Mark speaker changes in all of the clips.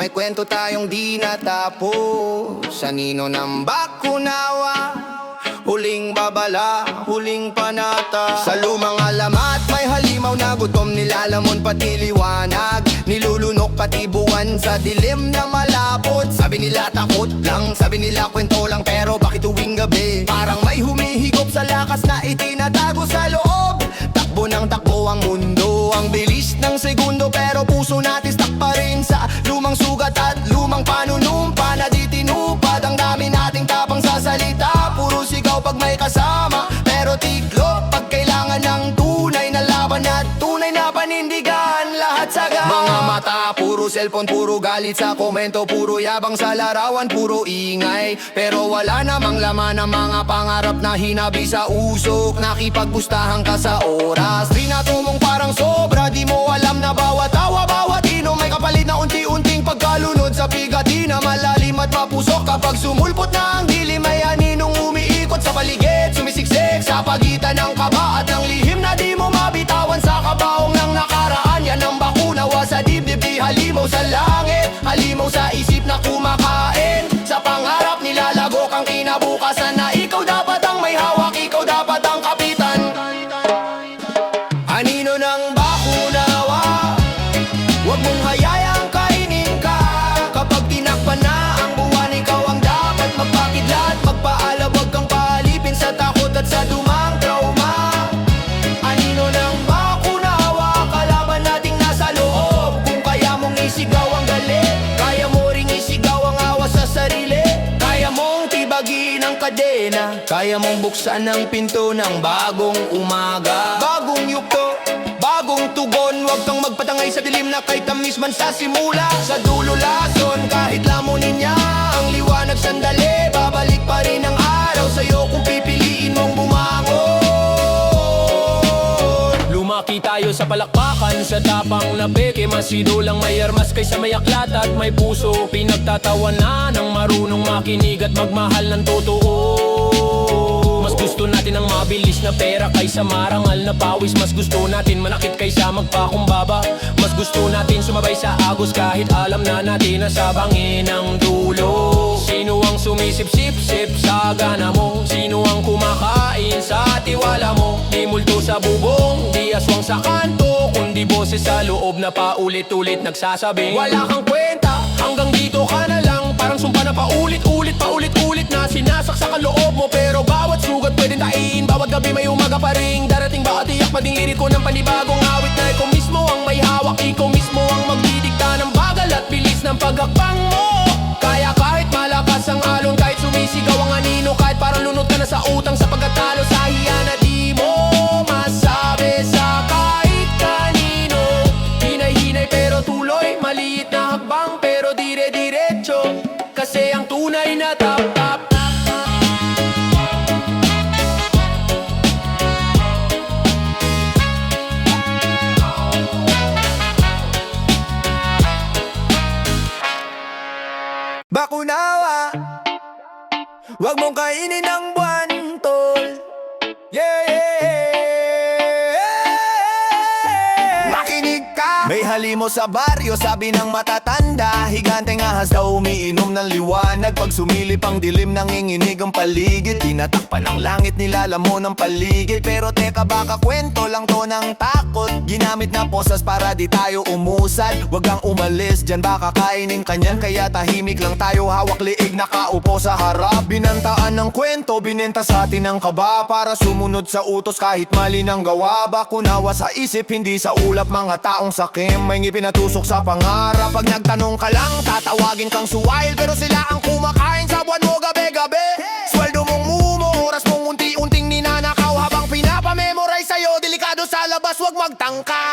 Speaker 1: May kwento tayong di natapos. Sa nino ng bakunawa, huling babala, huling panata. Sa lumang alamat, may halimaw na gutom. Nilalamon pati liwanag, nilulunok pati buwan sa dilim na malapot. Sabi nila takot lang, sabi nila kwento lang, pero bakit tuwing gabi parang may humihigop sa lakas na itinatago sa loob? Takbo ng takbo ang mundo, ang bilis ng segundo, pero puso natin stuck pa rin sa lumang sugat at lumang panunumpa na di tinupad. Ang dami nating tapang sa salita, puro sigaw pag may kasama, pero tiklop pag kailangan ng tunay na laban at tunay na panindigan. Lahat sagad, mga mata puro cellphone, puro galit sa komento, puro yabang sa larawan, puro ingay, pero wala namang laman ng mga pangarap na hinabi sa usok. Nakipagpustahan ka sa oras, pinatumong parang sobra. Di mo alam na bawat tawa, bawat inom may kapalit na unti-unting pagkalunod sa bigat. Di na malalim at mapusok kapag sumulpot na ang dilim. May aninong umiikot sa paligid, sumisiksik sa pagitan ng kaba at ng lihim na di mo mabitawan. Sa kabaong ng nakaraan, yan ang bakunawa sa dibdib. Di halimaw sa langit, halimaw sa isip na kumakain. Sa pangarap nilalagok ang kinabukasan, na ikaw dapat ang may hawak, ikaw dapat ang kapitan. Anino ng bakunawa, huwag mong hayayang kainin ka. Kapag tinakpan na ang buwan, ikaw ang dapat magpakidlat, magpaalab, huwag kang palipin sa takot at sa dumang trauma. Anino ng bakunawa, kalaban nating nasa loob. Kung kaya mong isigaw ang galit, kaya mo ring isigaw ang awa sa sarili. Kaya mong tibagin ang kadena, kaya mong buksan ang pinto ng bagong umaga. Bagong yugto, bagong tugon. Huwag kang magpatangay sa dilim na kay tamis man sa simula. Sa dulo lason, kahit lamunin niya ang liwanag sandali, babalik pa rin ang araw sa'yo kung pipiliin mong bumangon. Lumaki tayo sa palakpakan, sa tapang na peke, masidulang may armas kaysa may aklat at may puso. Pinagtatawanan ng marunong makinig at magmahal ng totoo. Mas gusto natin ang mabilis na pera kaysa marangal na pawis. Mas gusto natin manakit kaysa magpakumbaba. Mas gusto natin sumabay sa agos kahit alam na natin na sa bangin ang dulo. Sino ang sumisip-sip-sip sa gana mo? Sino ang kumakain sa tiwala mo? Di multo sa bubong, di aswang sa kanto, kundi boses sa loob na paulit-ulit nagsasabing wala kang kwenta, hanggang dito ka na lang. Parang sumpa na paulit-ulit, paulit-ulit na sinasaksak ang loob mo, pero bawat sugat pwedeng tain. Bawat gabi may umaga pa ring darating, ba tiyak maging lirik ko ng panibagong awit na ikaw mismo ang may hawak, ikaw mismo ang magdidikta ng bagal at bilis ng paghakbang mo. Kaya kahit malakas ang alon, kahit sumisigaw ang anino, kahit parang lunod ka na sa utang sa pagkatalo, sa hiya na di mo masabi sa kahit kanino. Hinay-hinay pero tuloy, maliit na hakbang pero dire-diretso, kasi ang tunay na tap-tap. Bakunawa, huwag mong kainin ang buwan, tol. Makinig ka! May halimo sa baryo, sabi ng matatanda. Higanteng ahas daw umiinom ng liwanag. Pag sumilip ang dilim, nanginginig ang paligid. Tinatakpan ng langit, nilalamon ng paligid. Pero teka, baka kwento lang to ng takot. Ginamit na posas para di tayo umusad. Huwag kang umalis, dyan baka kainin kanyan. Kaya tahimik lang tayo, hawak liig, nakaupo sa harap. Binantaan ng kwento, binenta sa atin ng kaba, para sumunod sa utos kahit mali ng gawa. Bakunawa sa isip, hindi sa ulap. Mga taong sakim, may ngipinatusok sa pangarap. Pag nagtanong ka lang, tatawagin kang suwail, pero sila ang kumakain sa buwan mo gabi-gabi. Sweldo mong mumo, oras mong unti-unting ninanakaw, habang pinapamemorize sa'yo, delikado sa labas, wag magtangka.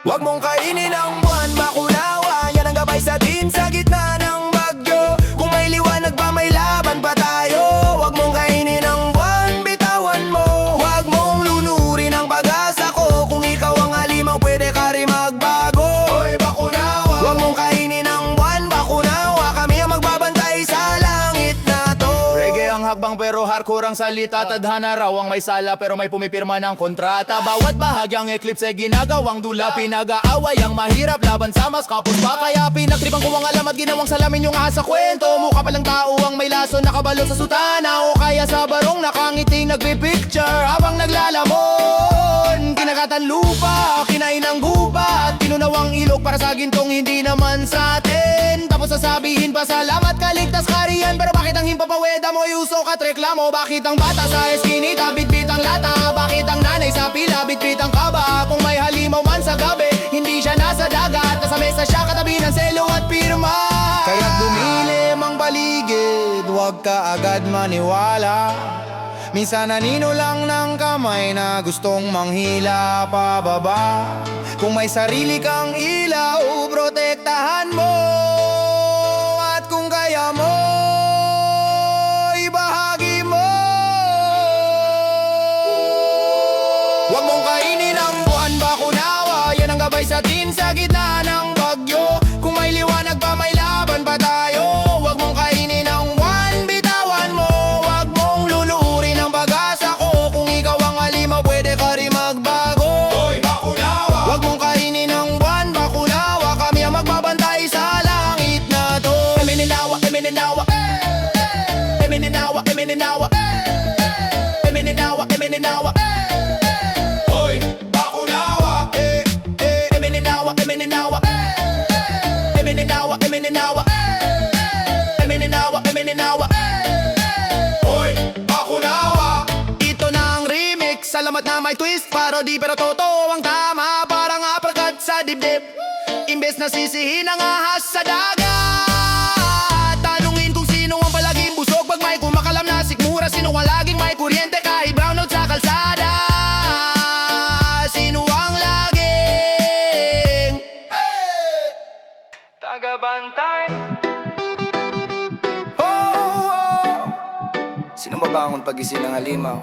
Speaker 1: Wag mong kainin ang buwan, bakunawa, yan ang gabay sa din sa gitna ng bagyo. Kung may liwanag ba, may laban pa tayo. Wag mong kainin ang buwan, bitawan mo. Wag mong lunurin ang pag-asa ko. Kung ikaw ang halimaw, pwede ka rin magbago. Hoy, bakunawa, wag mong kainin ang buwan, bakunawa, kami ang magbabantay sa langit na to. Reggae ang hakbang pero
Speaker 2: hardcore ang salita. Tadhana raw ang may sala pero may pumipirma ng kontrata. Bawat bahagyang eclipse ay ginagawang dula. Pinag-aaway ang mahirap laban sa mas kapos pa. Kaya pinagtripan ko ang alam at ginawang salamin yung asa kwento. Mukha palang tao ang may laso nakabalot sa sutana. O kaya sa barong nakangiting nagpipicture habang naglalamon. Kinakatan lupa, kinain ang guba at pinunawang ilog para sa gintong hindi naman sa atin. Tapos sasabihin pa salamat kaligtas ka riyan. Pero bakit ang himpapaweda mo yuso ka reklamo? Bakit ang bata sa eskinita bitbit ang lata? Bakit ang nanay sa pila bitbit ang kaba? Kung may halimaw man sa gabi hindi siya nasa dagat. Nasa mesa siya katabi ng selo at pirma. Kaya dumilim ang paligid, huwag ka agad maniwala. Minsan nanino lang ng kamay na gustong manghila pababa. Kung may sarili kang ilaw, protektahan mo. At kung kaya mo, ibahagi mo. Huwag mong kainin ang buwan bakunawa. Yan ang gabay sa atin sa gitna ng bagyo. Kung may liwanag pa may laban pa tayo. Huwag mong kainin ang buwan, bitawan mo. Huwag mong luluhurin ang pag-asa ko. Kung ikaw ang halimaw, pwede ka rin magbago.
Speaker 1: Hoy, bakunawa!
Speaker 2: Huwag mong kainin ang buwan, bakunawa. Kami ang magbabantay sa langit na to. Emininawa, emininawa. Emininawa, emininawa. Emininawa, emininawa.
Speaker 1: Hoy, bakunawa!
Speaker 2: Emininawa, emininawa. Emininawa, emininawa. Emininawa, emininawa.
Speaker 1: Hoy, bakunawa!
Speaker 2: Ito na ang remix, salamat na may twist. Parody pero totoo ang tama. Parang aprakat sa dibdib. Imbes na sisihin ang ahas sa dagat. Tanungin kung sino ang palaging busog pag may kumakalam na sikmura. Sino ang laging may kuryente kahit brownout sa kalsada. Sino ang laging tagabantay? Oh. Sino mabangon pagising ng halimaw?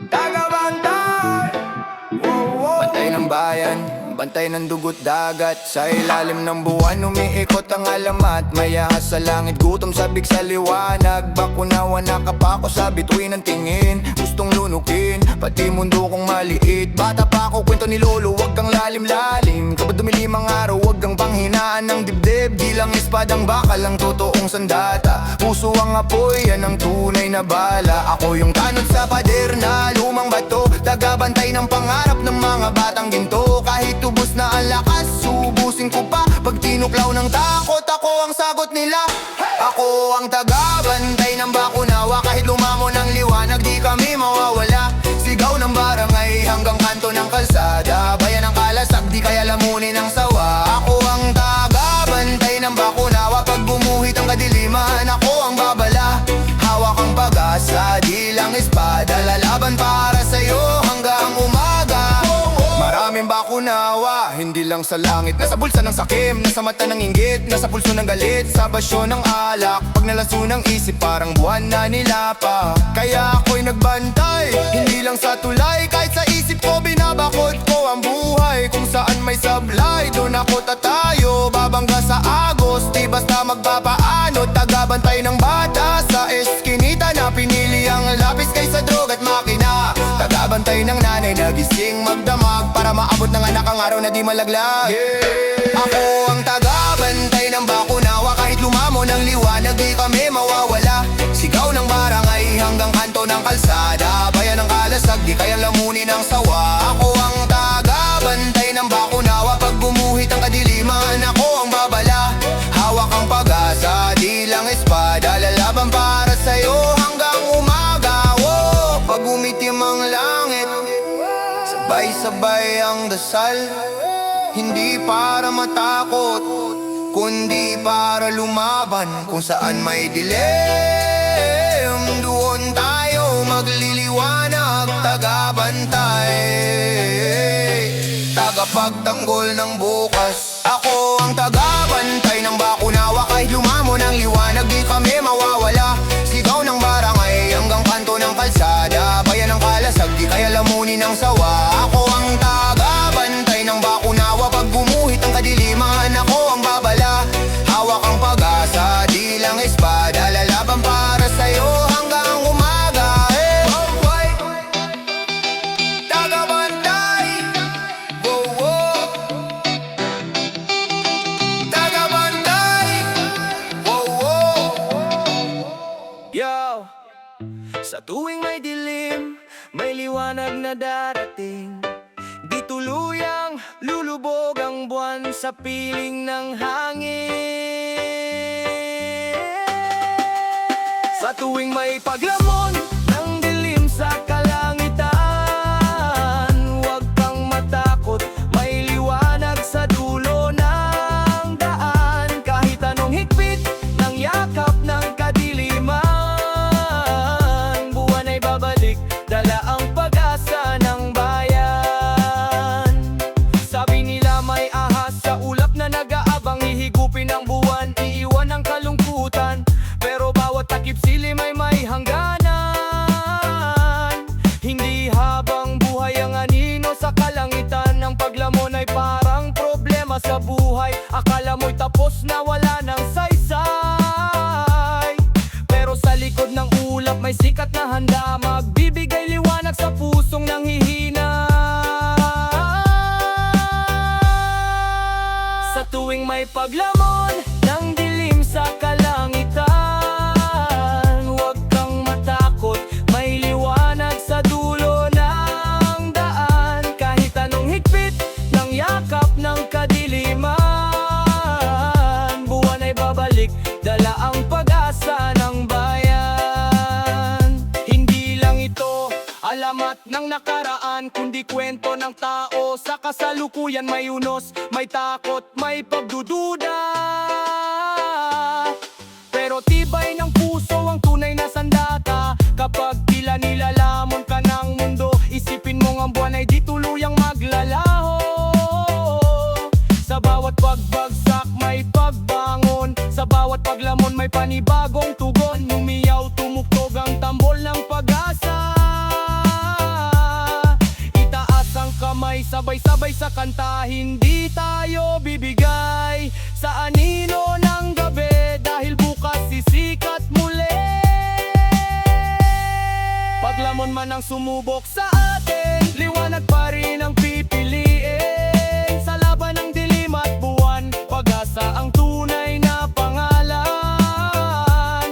Speaker 2: Tagabantay! Bantay ng bayan, bantay ng dugot dagat. Sa ilalim ng buwan, umiikot ang alamat. May ahas sa langit, gutom sabik sa liwanag. Bakunawa nakapako sa bituin ng tingin. Gustong lunukin, pati mundo kong maliit. Bata pa ako, kwento ni Lolo, wag kang lalim-lalim. Kapag dumilim ang araw, wag kang panghinaan ng dibdib. Di lang espadang bakal ang totoong sandata. Puso ang apoy, yan ang tunay na bala. Ako yung tanod sa pader na lumang bato. Tagabantay ng pangarap ng mga batang ginto. Kahit tubos na ang lakas, subusin ko pa. Pag tinuklaw ng takot, ako ang sagot nila. Ako ang tagabantay ng bakunawa. Kahit lumamo ng liwanag, di kami mawawala. Sigaw ng barangay hanggang kanto ng kalsada. Bayan ng kalasag, di kaya lamunin ang sawa. Ako ang tagabantay ng bakunawa. Pag bumuhit ang kadiliman, ako ang babala. Hawak ang pag-asa, di lang espada. Lalaban para sa'yo hanggang umaga. Maraming bakunawa, hindi lang sa langit. Nasa bulsa ng sakim, nasa mata ng inggit. Nasa pulso ng galit, sa basyo ng alak. Pag nalaso ng isip, parang buwan na nilapa. Kaya ako'y nagbantay, hindi lang sa tulay. Kahit sa isip ko, binabakot ko ang buhay. Kung saan may sablay, doon ako tatayo. Babangga sa agos, di basta magpapaano. Tagabantay ng bata sa eskinita na pinili ang lapis kaysa drog at makina. Tagabantay ng nanay na gising magdamag para maabot ng anak ang araw na di malaglag. Ako ang tagabantay ng bakunawa. Kahit lumamo ng liwanag, di kami mawawala. Sigaw ng barangay hanggang kanto ng kalsada. Bayan ng kalasag, di kaya lamunin ang sawa. Ako ang tagabantay ng bakunawa. Pag gumuhit ang kadiliman, ako ang babala. Hawak ang pag-asa, di lang espada. Lalaban para sa'yo hanggang umaga. Pag umitim ang langit, sabay-sabay ang dasal. Hindi para matakot, kundi para lumaban. Kung saan may dilim, doon tayo magliliwanag. Tagabantay, tagapagtanggol ng bukas. Ako ang tagabantay ng bakunawa. Kahit lumamo ng liwanag, di kami mawawala. Sigaw ng barangay hanggang kanto ng kalsada. Bayan ng kalasag, di kaya lamunin ang sawa. Ako ang tagabantay ng bakunawa. Pag gumuhit ang kadiliman, ako ang babala. Hawak ang pag-asa, di lang espada. Lalaban para sa'yo hanggang umaga. na darating. Di tuluyang lulubog ang buwan sa piling ng hangin. Sa tuwing may paglamon ng dilim sa kalangitan, huwag kang matakot, may liwanag sa dulo ng daan. Kahit anong higpit ng yakap ng kadiliman, buwan ay babalik, dala ang pag-asa ng bayan. Sabi nila may ahas sa ulap na nag-aabang, hihigupin ang buwan, iiwan ang kalungkutan. Pero bawat takip silim ay may hangganan. Hindi habang buhay ang anino sa kalangitan. Ang paglamon ay parang problema sa buhay. Akala mo'y tapos na wala ng saysay, pero sa likod ng ulap may sikat na handa, magbibigay liwanag sa pusong nanghihina. Sa tuwing may paglamon ng dilim sa kalangitan, huwag kang matakot, may liwanag sa dulo ng daan. Kahit anong higpit ng yakap ng kadiliman, buwan ay babalik, dala ang pag-asa ng bayan. Hindi lang ito alamat ng nakaraan, kundi kwento ng tao sa kasalukuyan. May unos, may takot, may pagdududa, pero tibay ng puso ang tunay na sandata. Kapag tila nilalamon ka ng mundo, isipin mong ang buwan ay di tuluyang maglalaho. Sa bawat pagbagsak may pagbangon, sa bawat paglamon may panibagong tugon. Umiyaw, tumugtog ang tambol ng pag-asa. Itaas ang kamay, sabay-sabay sa kanta. Hindi tayo bibigay sa anino ng gabi, dahil bukas sisikat muli. Paglamon man ang sumubok sa atin, liwanag pa rin ang pipiliin. Sa laban ng dilim at buwan, pag-asa ang tunay na pangalan.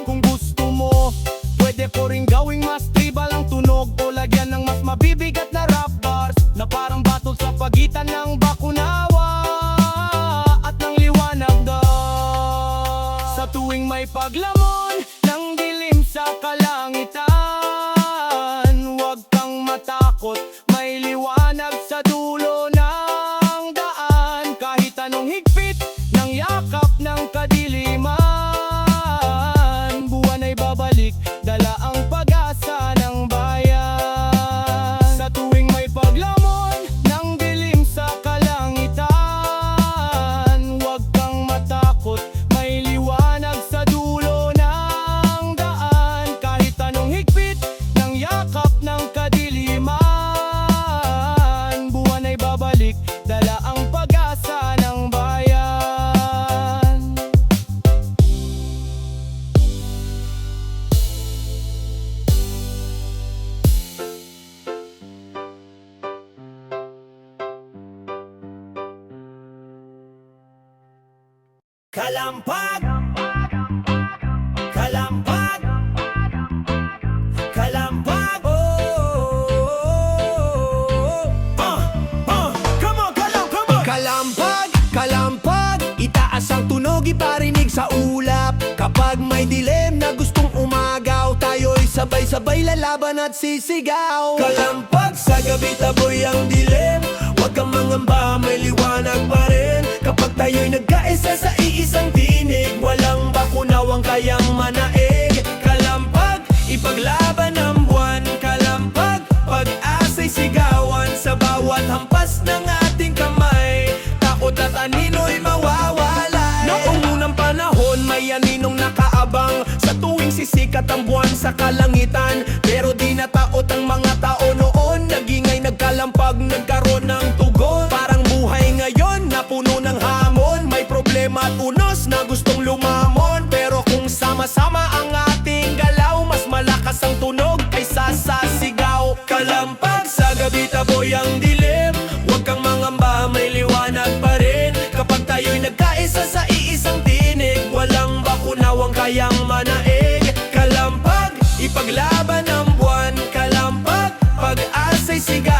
Speaker 2: Kung gusto mo, pwede ko rin gawing mas tribal ang tunog, o lagyan ng mas mabibigat na rap bars na parang battle sa pagitan ng bakunawa at ng liwanag daw. Sa tuwing may paglamon ng dilim sa kalangitan, huwag kang matakot, may liwanag sa dulo ng daan. Kahit anong higpit ng yakap ng kadiliman, buwan ay babalik, dala ang pag-asa ng bayan. Sa tuwing may paglamon ng dilim sa kalangitan, huwag kang matakot, may liwanag sa dulo ng daan. Kahit anong higpit ng yakap ng kadiliman, buwan ay babalik, dala ang pag-asa ng bayan. Kalampag, kalampag, kalampag, come on, come on.
Speaker 1: Kalampag, kalampag, itaas ang tunog, iparinig sa ulap. Kapag may dilim na gustong umagaw, tayo'y sabay-sabay lalaban at sisigaw.
Speaker 2: Kalampag, sa gabi taboy ang dilim, huwag kang mangamba, may liwanag pa rin. Kapag tayo'y nagkaisa sa iisang tinig, walang bakunawang kayang manaig. Kalampag, ipaglaban ang buwan. Kalampag, pag-asa'y sigawan sa bawat hampas ng ating kamay. Takot at anino'y mawawala. Noong unang panahon, may aninong nakaabang sa tuwing sisikat ang buwan sa kalangitan. Pero di nataot ang mga tao noon, nagingay, nagkalampag, nagkaroon ng tugon. Parang buhay ngayon na puno ng hamon, may problema at unos na gustong lumamon. Pero kung sama-sama ang ating galaw, mas malakas ang tunog kaysa sa sigaw. Kalampag, sa gabi taboy ang dilim, huwag kang mangamba, may liwanag pa rin. Kapag tayo'y nagkaisa sa iisang tinig, walang bakunawang kayang manaig. Kalampag, ipaglaban ang buwan. Kalampag, pag-asa'y sigaw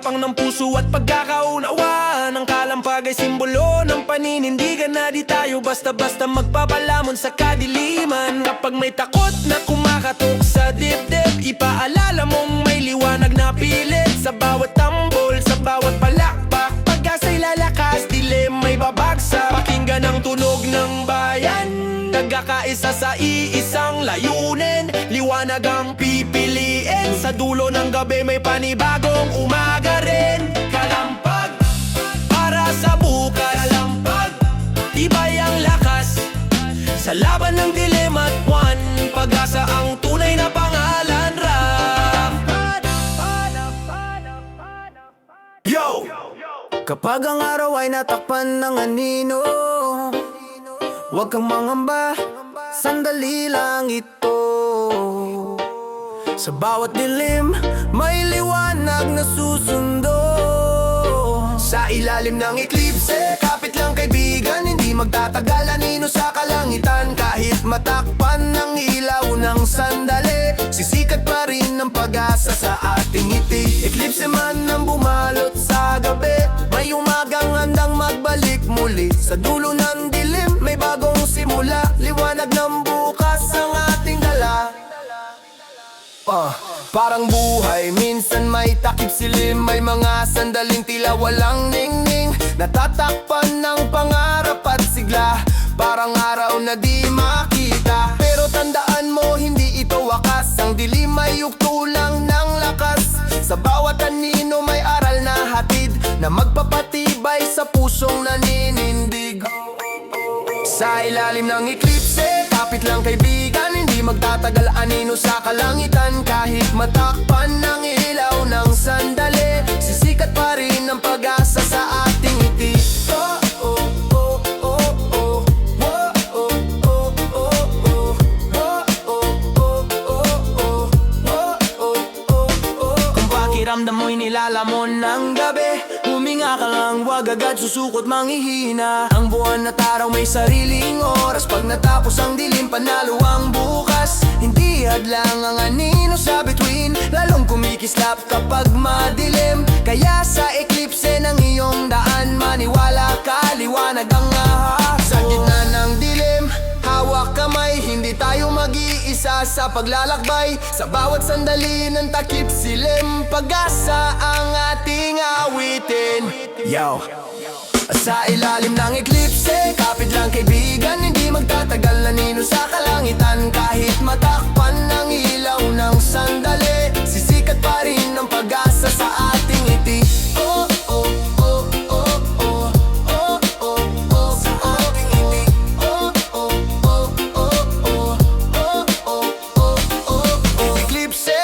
Speaker 3: tapang ng puso at pagkakaunawaan. Ang kalampag ay simbolo ng paninindigan na di tayo basta-basta magpapalamon sa kadiliman. Kapag may takot na kumakatok sa dibdib, ipaalala mong may liwanag na pilit. Sa bawat tambol, sa bawat palakpak, pag-asa'y lalakas, dilim may babagsak. Pakinggan ang tunog ng bayan, nagkakaisa sa iisang layunin. Liwanag ang pipiliin, sa dulo ng gabi may panibagong umaga rin. Kalampag, para sa bukas. Kalampag, tibay ang lakas sa laban ng dilim at buwan. Pag-asa ang tunay na pangalan, rap. Yo!
Speaker 2: Kapag ang araw ay natakpan ng anino, huwag kang mangamba, sandali lang ito. Sa bawat dilim, may liwanag na susundo. Sa ilalim ng eklipse, kapit lang kaibigan, hindi magtatagal anino sa kalangitan. Kahit matakpan ng ilaw ng sandali, sisikat pa rin ang pag-asa sa ating ngiti. Eklipse man ang bumalot sa gabi, may umagang handang magbalik muli. Sa dulo ng dilim, may bagong simula. Liwanag ng bukas ang ating dala. Parang buhay, minsan may takip silim. May mga sandaling tila walang ningning, natatakpan ng pangarap at sigla. Parang araw na di makita, pero tandaan mo hindi ito wakas. Ang dilim ay yugto lang ng lakas. Sa bawat anino may aral na hatid, na magpapatibay sa pusong naninindig. Sa ilalim ng eklipse, kapit lang kaibigan, hindi magtatagal anino sa kalangitan. Kahit matakpan ng ilaw ng sandali, sisikat pa rin ang pag-asa sa ating ngiti.
Speaker 3: Kung pakiramdam mo'y nilalamon ng gabi, huminga ka lang, wag agad susukot manghihina.
Speaker 2: Ang buwan at araw may sariling oras, pag natapos ang dilim, panalo ang bukas. Hindi hadlang ang anino sa bituin, lalong kumikislap kapag madilim. Kaya sa eklipse ng iyong daan, maniwala ka, liwanag ang ahas. Sa gitna ng dilim, hawak kamay, hindi tayo mag-iisa sa paglalakbay. Sa bawat sandali ng takip silim, pag-asa ang ating awitin. Yo! Sa ilalim ng eklipse, kapit lang kaibigan, hindi magtatagal anino sa kalangitan. Kahit matakpan ng ilaw ng sandali, sisikat pa rin ang pag-asa sa ating ngiti. Oh, oh, oh, oh, oh, oh, oh, oh, sa ating ngiti. Oh, oh, oh, oh, oh, oh, oh, oh, oh. Eklipse,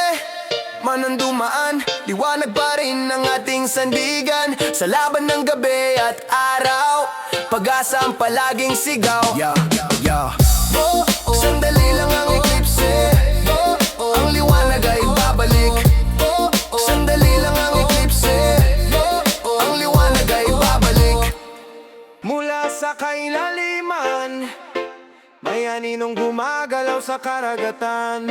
Speaker 2: man ang dumaan, liwanag pa rin ang ating sandigan. Sa laban ng gabi at araw, pag-asa ang palaging sigaw. Yeah, yeah. Oh, oh, sandali lang ang eklipse. Oh, oh, ang liwanag ay babalik. Oh, oh, sandali lang ang eklipse. Oh, oh, ang liwanag ay babalik.
Speaker 3: Mula sa kailaliman, may aninong gumagalaw sa karagatan,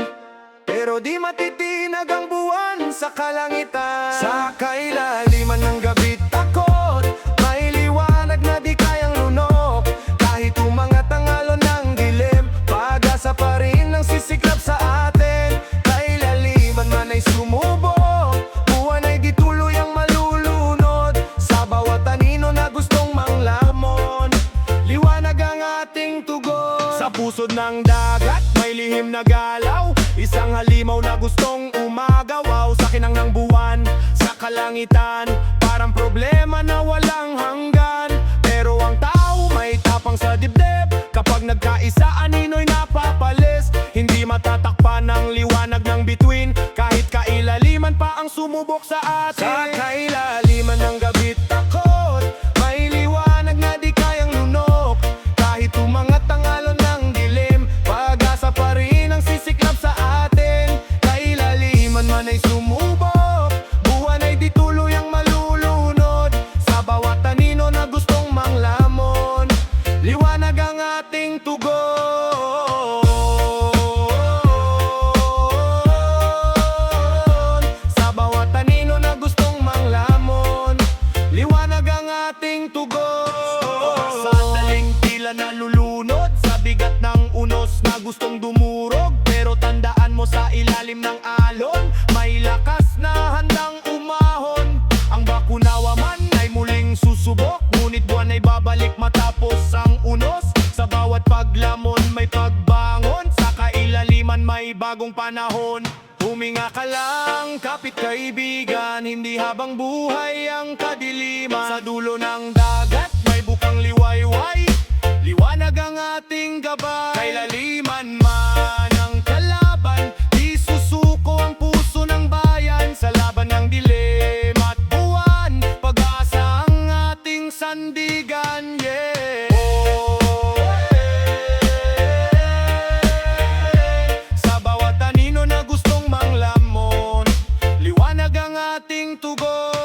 Speaker 3: pero di matitinag ang buwan sa kalangitan. Sa kailaliman ng gabi takot, may liwanag na di kayang lunok. Kahit umangat ang alon ng dilim, pag-asa pa rin ang sisiklab sa atin. Kailaliman man ay sumubok, buwan ay di tuloy ang malulunod. Sa bawat anino na gustong manglamon, liwanag ang ating tugon. Sa pusod ng dagat, may lihim na galaw, isang halimaw na gustong umagawaw. Sa kinang ng buwan, sa kalangitan, parang problema na walang hanggan. Pero ang tao may tapang sa dibdib, kapag nagkaisa anino'y napapalis. Hindi matatakpan ng liwanag ng bituin, kahit kailaliman pa ang sumubok sa atin. Sa kailaliman ng gabi takot, may liwanag na di kayang lunok. Kahit umangat ang alon ng dilim, pag-asa pa rin ang sisiklab sa atin. Kailaliman man ay sumubok, buwan ay di tuloy ang malulunod. Sa bawat anino na gustong manglamon, liwanag ang ating tugon. Sa bawat anino na gustong manglamon, gustong dumurog, pero tandaan mo sa ilalim ng alon may lakas na handang umahon. Ang bakunawa man ay muling susubok, ngunit buwan ay babalik matapos ang unos. Sa bawat paglamon may pagbangon, sa kailaliman may bagong panahon. Huminga ka lang, kapit kaibigan, hindi habang buhay ang kadiliman. Sa dulo ng dagat may bukang liwayway, liwanag ang ating gabay. Kailaliman man ang kalaban, di susuko ang puso ng bayan. Sa laban ng dilim at buwan, pag-asa ang ating sandigan, yeah. Sa bawat anino na gustong manglamon, liwanag ang ating tugon.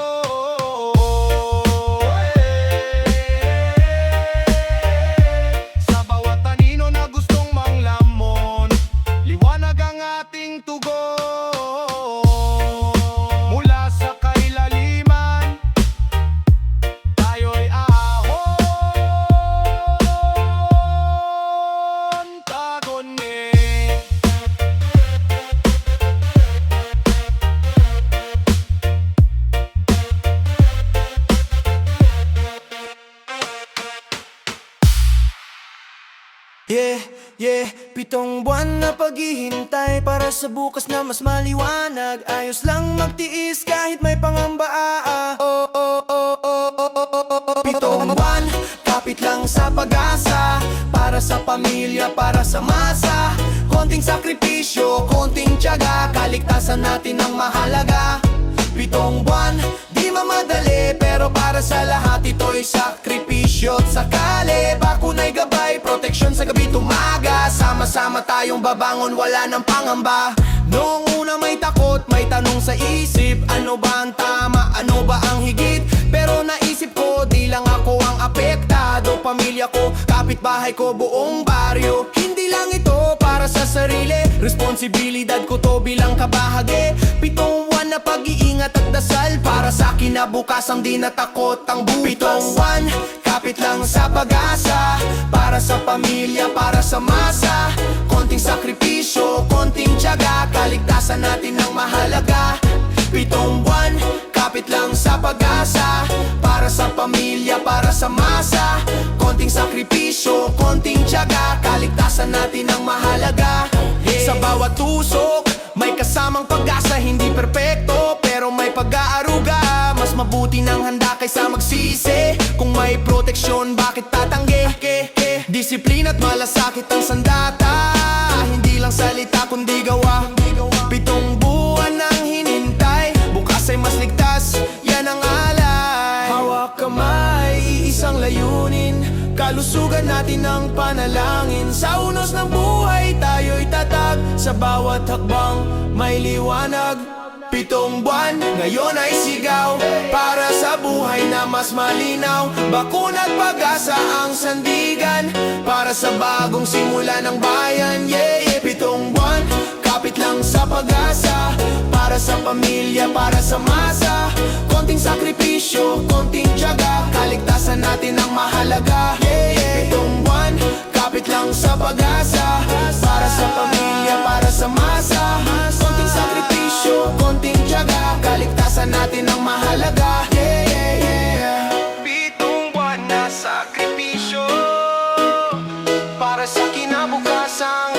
Speaker 3: Sa bawat anino na gustong manglamon, liwanag ang ating tugon. Mula sa kailaliman, tayo'y ahon, tagonin. Yeah, 7 buwan na paghihintay para sa bukas na mas maliwanag. Ayos lang magtiis kahit may pangamba. 7 buwan, kapit lang sa pag-asa, para sa pamilya, para sa masa. Konting sakripisyo, konting tiyaga, kaligtasan natin ang mahalaga. 7 buwan, di mamadali, pero para sa lahat ito'y sakripisyo at sakali. Bakuna'y gabay, proteksyon sa gabi tumaga. Sama-sama tayong babangon, wala ng pangamba. Noong una may takot, may tanong sa isip, ano ba ang tama, ano ba ang higit? Pero naisip ko, di lang ako ang apektado. Pamilya ko, kapitbahay ko, buong baryo. Hindi lang ito para sa sarili, responsibilidad ko to bilang kabahagi. 7 buwan na pag-iingat at dasal, para sa kinabukasan di natakot ang butas. 7 buwan, kapit lang sa pag-asa, para sa pamilya, para sa masa. Konting sakripisyo, konting tiyaga, kaligtasan natin ang mahalaga. 7 buwan, kapit lang sa pag-asa, para sa pamilya, para sa masa. Konting sakripisyo, konting tiyaga, kaligtasan natin ang mahalaga. Sa bawat tusok, may kasamang pag-asa. Hindi perpekto, pero may pag-aaruga. Mas mabuti nang handa kaysa magsisi. Kung may proteksyon, bakit tatanggi? Disiplina at malasakit ang sandata, hindi lang salita kundi gawa. 7 buwan nang hinintay, bukas ay mas ligtas, yan ang alay. Hawak kamay, isang layunin, kalusugan natin ang panalangin. Sa unos ng buhay tayo'y tatag, sa bawat hakbang may liwanag. 7 buwan, ngayon ay sigaw, para sa buhay na mas malinaw. Bakuna at pag-asa ang sandigan, para sa bagong simula ng bayan. 7 buwan, kapit lang sa pag-asa, para sa pamilya, para sa masa. Konting sakripisyo, konting tiyaga, kaligtasan natin ang mahalaga. 7 buwan, kapit lang sa pag-asa, para sa pamilya, para sa masa. Konting sakripisyo, konting tiyaga, kaligtasan natin ang mahalaga. 7 buwan na sakripisyo, para sa kinabukasan.